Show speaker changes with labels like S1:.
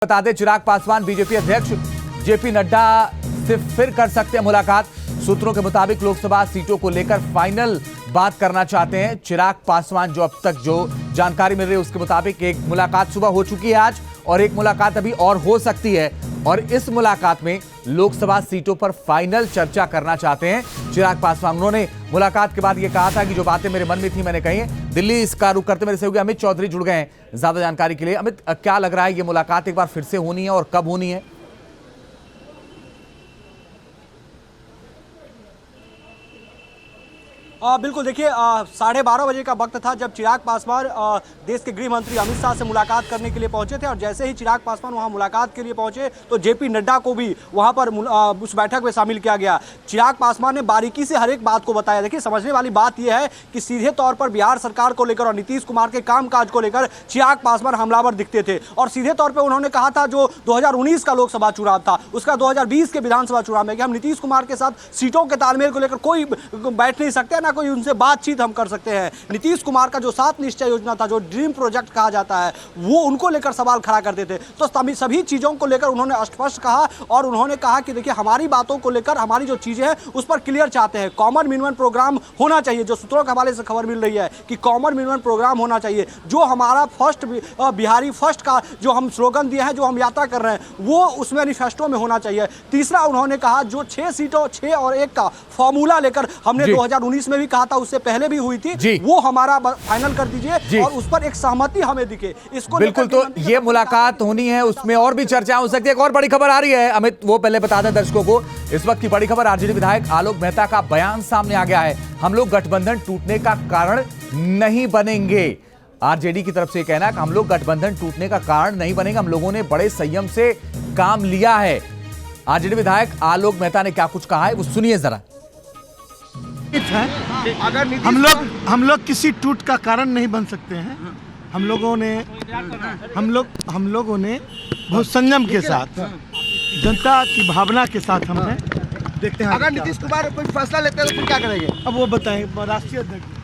S1: बता दें, चिराग पासवान बीजेपी अध्यक्ष जेपी नड्डा से फिर कर सकते हैं मुलाकात। सूत्रों के मुताबिक लोकसभा सीटों को लेकर फाइनल बात करना चाहते हैं चिराग पासवान। जो अब तक जो जानकारी मिल रही है उसके मुताबिक एक मुलाकात सुबह हो चुकी है आज, और एक मुलाकात अभी और हो सकती है, और इस मुलाकात में लोकसभा सीटों पर फाइनल चर्चा करना चाहते हैं चिराग पासवान। उन्होंने मुलाकात के बाद यह कहा था कि जो बातें मेरे मन में थी मैंने कही है। दिल्ली इसका रुख करते मेरे सहयोगी अमित चौधरी जुड़ गए हैं ज्यादा जानकारी के लिए। अमित, क्या लग रहा है ये मुलाकात एक बार फिर से होनी है और कब होनी है?
S2: बिल्कुल, देखिए 12:30 बजे का वक्त था जब चिराग पासवान देश के गृह मंत्री अमित शाह से मुलाकात करने के लिए पहुंचे थे। और जैसे ही चिराग पासवान वहां मुलाकात के लिए पहुंचे तो जेपी नड्डा को भी वहां पर उस बैठक में शामिल किया गया। चिराग पासवान ने बारीकी से हर एक बात को बताया। देखिए, समझने वाली बात यह है कि सीधे तौर पर बिहार सरकार को लेकर और नीतीश कुमार के कामकाज को लेकर चिराग पासवान हमलावर दिखते थे, और सीधे तौर पर उन्होंने कहा था जो 2019 का लोकसभा चुनाव था उसका 2020 के विधानसभा चुनाव में कि हम नीतीश कुमार के साथ सीटों के तालमेल को लेकर कोई बैठ नहीं सकते, कोई उनसे बातचीत हम कर सकते हैं। नीतीश कुमार का जो 7 निश्चय योजना था, जो ड्रीम प्रोजेक्ट कहा जाता है, वो उनको लेकर सवाल खड़ा करते थे। तो सभी चीजों को लेकर उन्होंने स्पष्ट कहा, और उन्होंने कहा कि देखिए हमारी बातों को लेकर हमारी जो चीजें हैं उस पर क्लियर चाहते हैं। कॉमन मिनिमम प्रोग्राम होना चाहिए। जो सूत्रों के हवाले से खबर मिल रही है कि कॉमन मिनिमम प्रोग्राम होना चाहिए। जो हमारा फर्स्ट बिहारी फर्स्ट का जो हम स्लोगन दिया है, जो हम यात्रा कर रहे हैं, वो उस मैनिफेस्टो में होना चाहिए। तीसरा उन्होंने कहा जो 6 सीटों 6 और 1 का फॉर्मूला लेकर हमने 2019 में भी कहा था, उससे पहले भी हुई थी, वो हमारा फाइनल कर दीजिए और उस पर एक सहमति हमें दिखे। इसको
S1: बिल्कुल, तो ये मुलाकात होनी है, उसमें और भी चर्चा हो सकती है। एक और बड़ी खबर आ रही है अमित, वो पहले बता दें दर्शकों को। इस वक्त की बड़ी खबर, आरजेडी विधायक आलोक मेहता का बयान सामने आ गया है। हम लोग गठबंधन टूटने का कारण नहीं बनेंगे। आरजेडी की तरफ से कहना है कि हम लोग गठबंधन टूटने का कारण नहीं बनेंगे, हम लोगों ने बड़े संयम से काम लिया है। आरजेडी विधायक आलोक मेहता ने क्या कुछ कहा है वो सुनिए जरा।
S3: हम लोग किसी टूट का कारण नहीं बन सकते हैं। हम लोगों ने बहुत संयम के साथ, जनता की भावना के साथ हमने देखते हैं।
S4: अगर नीतीश कुमार कोई फैसला लेते हैं तो फिर क्या करेंगे?
S3: अब वो बताएं, राष्ट्रीय अध्यक्ष।